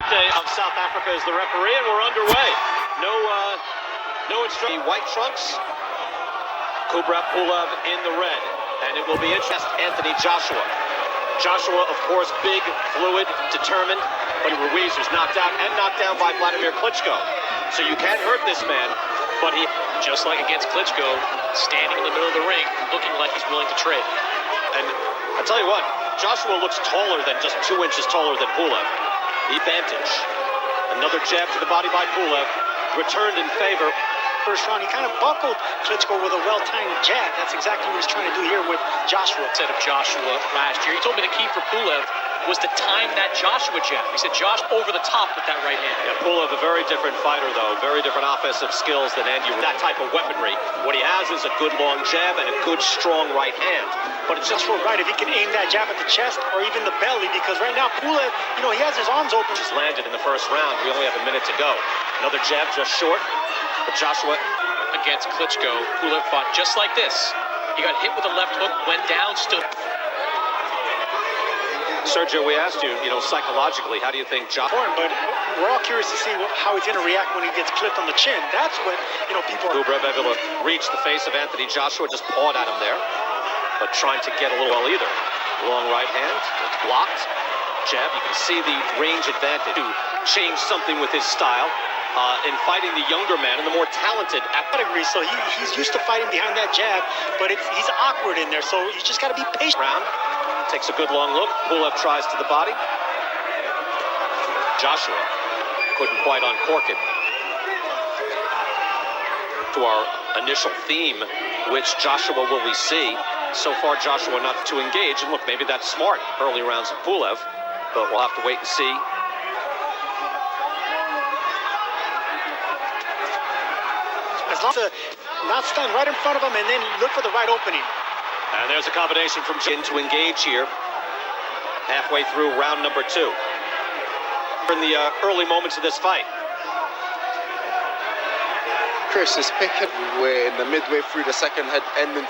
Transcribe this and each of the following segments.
Of South Africa is the referee, and we're underway. No instruction. White trunks, Kubrat Pulev in the red, and it will be interesting. Anthony Joshua. Joshua, of course, big, fluid, determined, but Ruiz was knocked out and knocked down by Vladimir Klitschko. So you can't hurt this man, but he, just like against Klitschko, standing in the middle of the ring, looking like he's willing to trade. And I tell you what, Joshua looks taller than just 2 inches taller than Pulev. The advantage. Another jab to the body by Pulev, returned in favor. First round, he kind of buckled Klitschko with a well-timed jab. That's exactly what he's trying to do here with Joshua. Instead of Joshua last year, he told me the key for Pulev was to time that Joshua jab. He said Josh over the top with that right hand. Yeah, Pulev, a very different fighter, though. Very different offensive skills than Andy. That type of weaponry. What he has is a good long jab and a good strong right hand. But it's just for right if he can aim that jab at the chest or even the belly, because right now Pulev, he has his arms open. Just landed in the first round. We only have a minute to go. Another jab just short. But Joshua against Klitschko, Pulev fought just like this. He got hit with a left hook, went down, stood. Sergio, we asked you, psychologically, how do you think Joshua? But we're all curious to see how he's going to react when he gets clipped on the chin. That's what, people are... Kubrat able to reach the face of Anthony Joshua, just pawed at him there, but trying to get a little well either. Long right hand, it's blocked. Jab, you can see the range advantage to change something with his style in fighting the younger man and the more talented pedigree. So he's used to fighting behind that jab, but he's awkward in there, so he's just got to be patient. Round. Takes a good long look. Pulev tries to the body. Joshua couldn't quite uncork it. To our initial theme, which Joshua will we see? So far, Joshua not to engage. And look, maybe that's smart. Early rounds of Pulev, but we'll have to wait and see. As long as not stand right in front of him and then look for the right opening. And there's a combination from Jin to engage here. Halfway through round number 2. In the early moments of this fight. Chris is picking. We're in the midway through the second, ending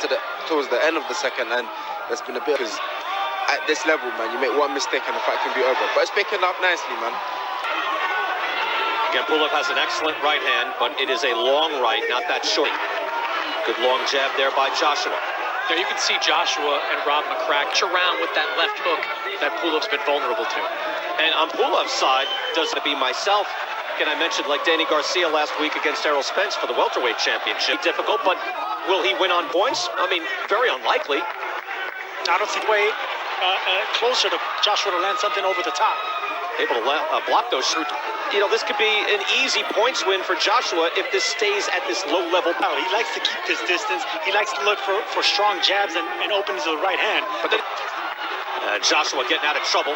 towards the end of the second, and there's been a bit, because at this level, man, you make one mistake and the fight can be over. But it's picking up nicely, man. Again, Pulev has an excellent right hand, but it is a long right, not that short. Good long jab there by Joshua. Now you can see Joshua and Rob McCrack around with that left hook that Pulev's been vulnerable to. And on Pulev's side, does it be myself? Again, I mentioned like Danny Garcia last week against Errol Spence for the welterweight championship. Difficult, but will he win on points? I mean, very unlikely. I don't see way closer to Joshua to land something over the top. Able to block those shots. This could be an easy points win for Joshua if this stays at this low-level power. He likes to keep this distance. He likes to look for strong jabs and openings of the right hand. But then Joshua getting out of trouble.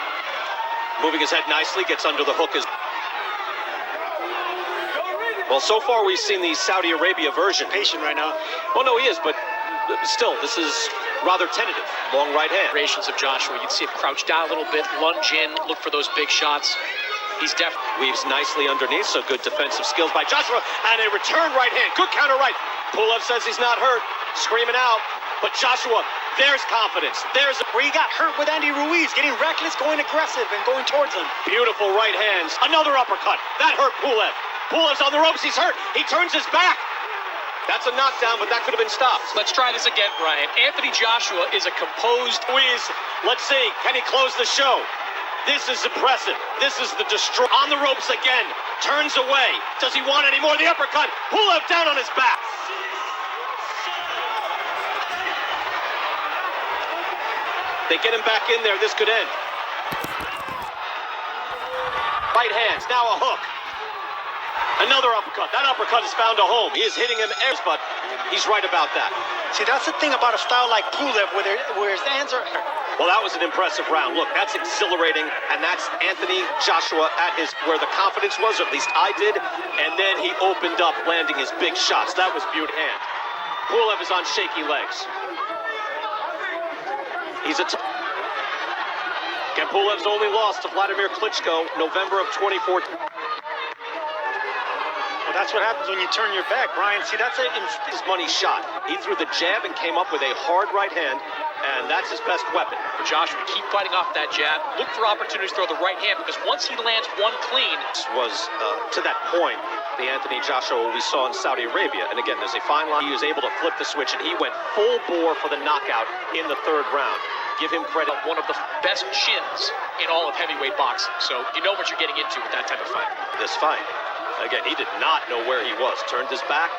Moving his head nicely, gets under the hook. Well, so far we've seen the Saudi Arabia version. Patient right now. Well, no, he is, but still, this is rather tentative. Long right hand. Variations of Joshua, you'd see him crouch down a little bit, lunge in, look for those big shots. He's definitely weaves nicely underneath, so good defensive skills by Joshua, and a return right hand. Good counter right. Pulev says he's not hurt, screaming out, but Joshua, there's confidence. There's where he got hurt with Andy Ruiz, getting reckless, going aggressive, and going towards him. Beautiful right hands. Another uppercut. That hurt Pulev. Pulev's on the ropes. He's hurt. He turns his back. That's a knockdown, but that could have been stopped. Let's try this again, Brian. Anthony Joshua is a composed Ruiz. Let's see. Can he close the show? This is impressive. This is the destroy. On the ropes again. Turns away. Does he want any more? The uppercut. Pulev down on his back. They get him back in there. This could end. Right hands. Now a hook. Another uppercut. That uppercut has found a home. He is hitting him, but he's right about that. See, that's the thing about a style like Pulev, where his hands are... Well, that was an impressive round. Look, that's exhilarating, and that's Anthony Joshua at where the confidence was, or at least I did, and then he opened up, landing his big shots. That was beautiful hand. Pulev is on shaky legs. He's Again, Pulev's only lost to Vladimir Klitschko, November of 2014. Well, that's what happens when you turn your back, Brian. See, that's his money shot. He threw the jab and came up with a hard right hand. and that's his best weapon. For Joshua, keep fighting off that jab. Look for opportunities to throw the right hand, because once he lands one clean, Was to that point the Anthony Joshua we saw in Saudi Arabia. And again, there's a fine line. He was able to flip the switch, and he went full bore for the knockout in the third round. Give him credit. one of the best chins in all of heavyweight boxing. So you know what you're getting into with that type of fight. This fight, again, he did not know where he was. Turned his back,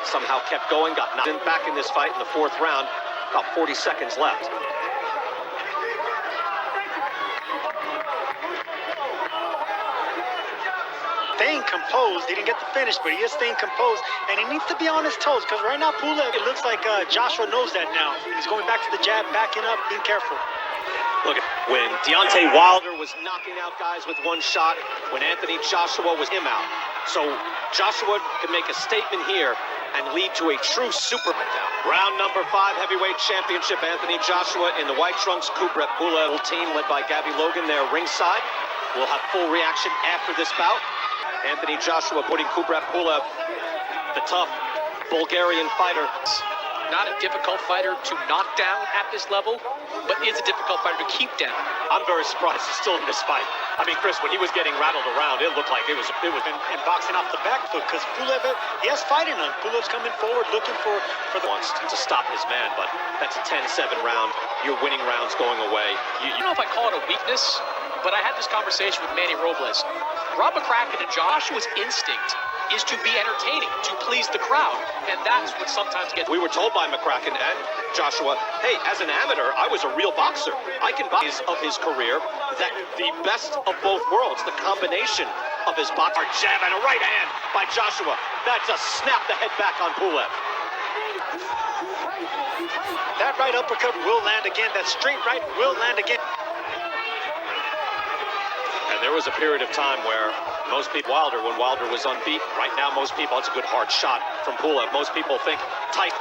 somehow kept going, got knocked back in this fight in the fourth round. About 40 seconds left. Staying composed. He didn't get the finish, but he is staying composed, and he needs to be on his toes, because right now Pulev, it looks like Joshua knows that now. He's going back to the jab, backing up, being careful. Look, when Deontay Wilder was knocking out guys with one shot, when Anthony Joshua was him out. So Joshua can make a statement here and lead to a true Superman down. Round number 5, heavyweight championship. Anthony Joshua in the white trunks. Kubrat Pulev team led by Gabby Logan there ringside. We'll have full reaction after this bout. Anthony Joshua putting Kubrat Pulev, the tough Bulgarian fighter. Not a difficult fighter to knock down at this level, but is a difficult fighter to keep down. I'm very surprised he's still in this fight. I mean, Chris, when he was getting rattled around, it looked like it was And boxing off the back foot, because Pulev, he has fighting on. Pulev's coming forward, looking for the wants to stop his man, but that's a 10-7 round. Your winning round's going away. I don't know if I call it a weakness, but I had this conversation with Manny Robles. Rob McCracken and Joshua's instinct is to be entertaining, to please the crowd, and that's what sometimes gets. We were told by McCracken and Joshua, hey, as an amateur, I was a real boxer. I can box of his career, that the best of both worlds, the combination of his box, jab and a right hand by Joshua. That's a snap the head back on Pulev. That right uppercut will land again. That straight right will land again. And there was a period of time where most people, when Wilder was unbeaten. Right now, most people, it's a good hard shot from Pulev. Most people think tight.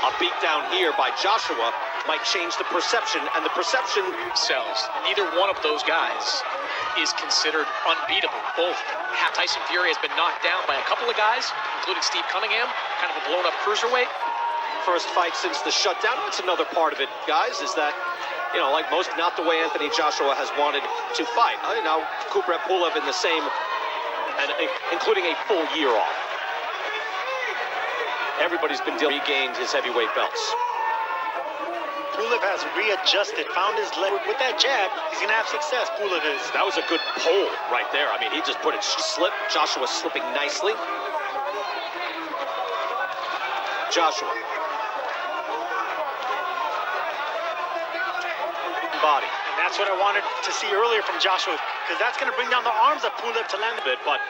A beat down here by Joshua might change the perception, and the perception sells. Neither one of those guys is considered unbeatable. Both. Tyson Fury has been knocked down by a couple of guys, including Steve Cunningham, kind of a blown-up cruiserweight. First fight since the shutdown. That's another part of it, guys, is that, you know, like most, not the way Anthony Joshua has wanted to fight. Now, Kubrat Pulev in the same, and including a full year off. Everybody's been regained his heavyweight belts. Pulev has readjusted, found his leg. With that jab, he's going to have success, Pulev is. That was a good pull right there. I mean, he just put it slip. Joshua slipping nicely. Joshua. Body. And that's what I wanted to see earlier from Joshua, because that's going to bring down the arms of Pulev to land a bit. But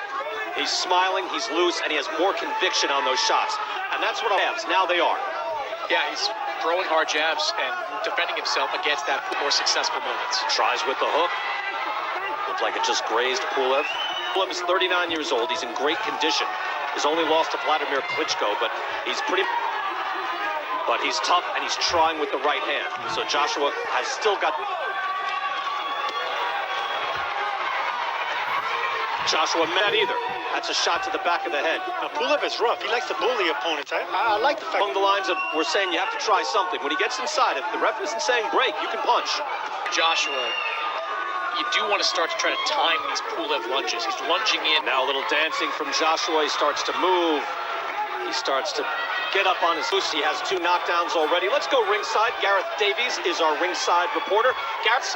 he's smiling, he's loose, and he has more conviction on those shots. And that's what I have. Now they are. Yeah, he's throwing hard jabs and defending himself against that more successful moments. Tries with the hook. Looked like it just grazed Pulev. Pulev is 39 years old. He's in great condition. His only loss to Vladimir Klitschko, but he's tough, and he's trying with the right hand. So Joshua has still got... Joshua mad either. That's a shot to the back of the head. Now, Pulev is rough. He likes to bully opponents. I like the fact... Along the lines of, we're saying you have to try something. When he gets inside, if the ref isn't saying break, you can punch. Joshua, you do want to start to try to time these Pulev lunges. He's lunging in. Now a little dancing from Joshua. He starts to move. He starts to get up on his loose. He has 2 knockdowns already. Let's go ringside. Gareth Davies is our ringside reporter. Gareth,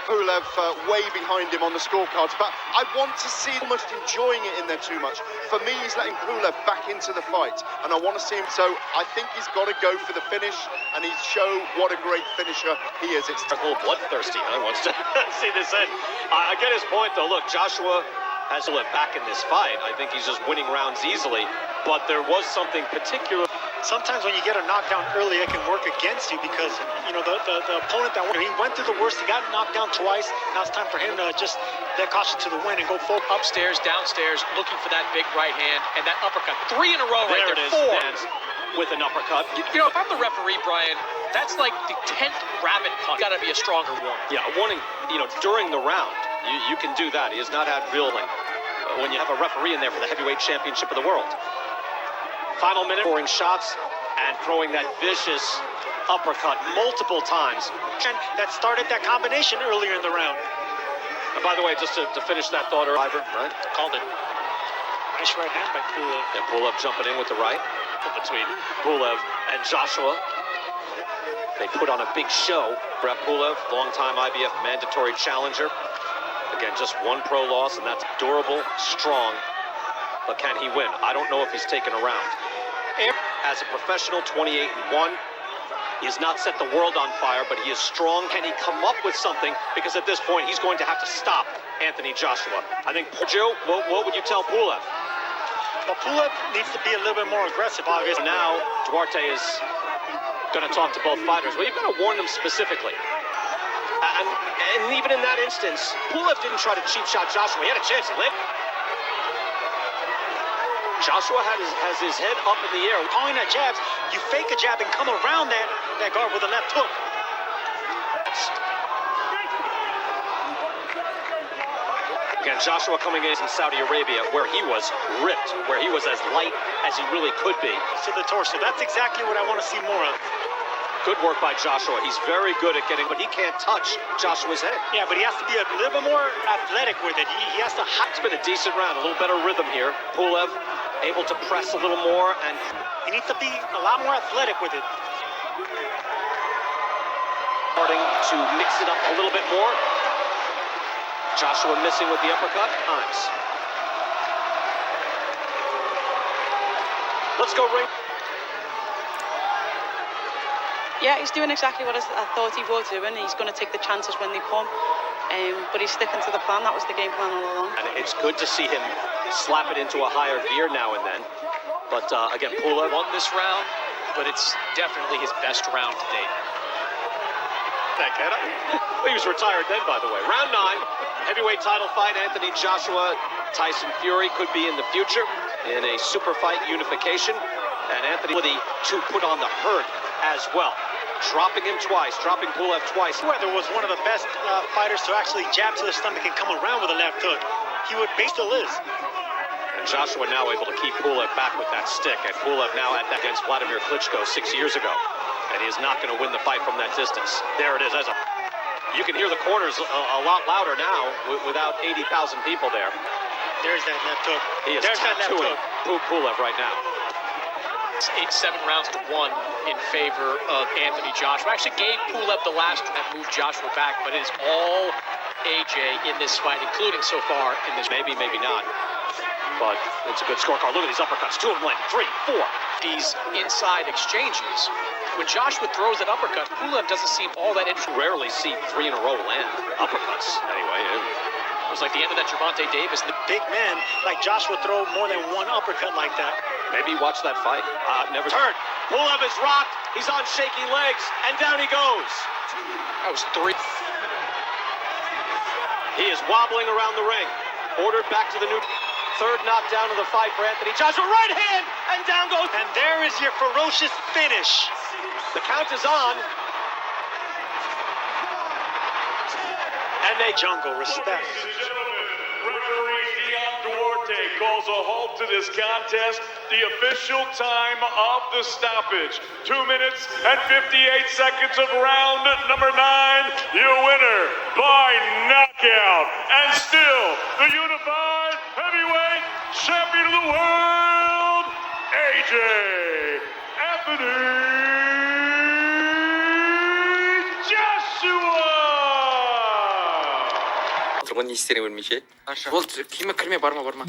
Pulev way behind him on the scorecards, but I want to see him almost enjoying it in there too much. For me, he's letting Pulev back into the fight, and I want to see him. So I think he's got to go for the finish, and he's show what a great finisher he is. It's a little bloodthirsty. He wants to see this end. I get his point, though. Look, Joshua has to let back in this fight. I think he's just winning rounds easily, but there was something particular. Sometimes when you get a knockdown early, it can work against you, because, you know, the opponent that he went through the worst, he got knocked down twice. Now it's time for him to just let caution to the wind and go full upstairs, downstairs, looking for that big right hand and that uppercut. 3 in a row right there. It is. 4 Stands with an uppercut. You know, if I'm the referee, Brian, that's like the 10th rabbit punch. Got to be a stronger one. Yeah, a warning. You know, during the round, you can do that. He has not had reeling when you have a referee in there for the heavyweight championship of the world. Final minute, scoring shots and throwing that vicious uppercut multiple times. And that started that combination earlier in the round. And by the way, just to finish that thought, Ivor, right? Called it. Nice right hand by Pulev. And Pulev jumping in with the right. Between Pulev and Joshua. They put on a big show. Kubrat Pulev, longtime IBF mandatory challenger. Again, just one pro loss, and that's durable, strong. But can he win? I don't know if he's taken a round. As a professional, 28-1. He has not set the world on fire, but he is strong. Can he come up with something? Because at this point, he's going to have to stop Anthony Joshua. I think, Joe, what would you tell Pulev? Well, Pulev needs to be a little bit more aggressive, obviously. Now, Duarte is going to talk to both fighters. Well, you've got to warn them specifically. And even in that instance, Pulev didn't try to cheap shot Joshua. He had a chance. He lived. Joshua has his head up in the air. Calling that jabs, you fake a jab and come around that guard with a left hook. Again, Joshua coming in Saudi Arabia, where he was ripped, where he was as light as he really could be. To the torso. That's exactly what I want to see more of. Good work by Joshua. He's very good at getting, but he can't touch Joshua's head. Yeah, but he has to be a little bit more athletic with it. He has to. It's been a decent round, a little better rhythm here. Pulev able to press a little more, and he needs to be a lot more athletic with it. Starting to mix it up a little bit more. Joshua missing with the uppercut. Times. Let's go ring. Yeah, he's doing exactly what I thought he would do, and he's going to take the chances when they come. But he's sticking to the plan. That was the game plan all along. And it's good to see him slap it into a higher gear now and then. But again, Pulev Won this round, but it's definitely his best round to date. He was retired then, by the way. Round 9, heavyweight title fight. Anthony Joshua, Tyson Fury could be in the future in a super fight unification. And Anthony to put on the hurt as well. Dropping him twice, dropping Pulev twice. Weather was one of the best fighters to actually jab to the stomach and come around with a left hook. He would still is. And Joshua now able to keep Pulev back with that stick. And Pulev now at that against Vladimir Klitschko 6 years ago. And he is not going to win the fight from that distance. There it is. You can hear the corners a lot louder now without 80,000 people there. There's that left hook. He is tattooing Pulev right now. 7 rounds to 1 in favor of Anthony Joshua. Actually gave Pulev the last and moved Joshua back, but it is all AJ in this fight, including so far in this. Maybe not. But it's a good scorecard. Look at these uppercuts. 2 of them landing. 3, 4. These inside exchanges. When Joshua throws that uppercut, Pulev doesn't seem all that interested. Rarely see 3 in a row land. Uppercuts, anyway. It was like the end of that Gervonta Davis. The big man like Joshua throw more than one uppercut like that. Maybe watch that fight. Never heard. Pulev is rocked. He's on shaky legs, and down he goes. That was 3. He is wobbling around the ring. Ordered back to the new third knockdown of the fight for Anthony Joshua. Right hand, and down goes. And there is your ferocious finish. The count is on. And they jungle respect. Calls a halt to this contest. The official time of the stoppage. 2 minutes and 58 seconds of round number 9. Your winner by knockout. And still the unified heavyweight champion of the world, AJ Anthony Joshua. не істерін өлмейше. Болды, киме кірме, барма.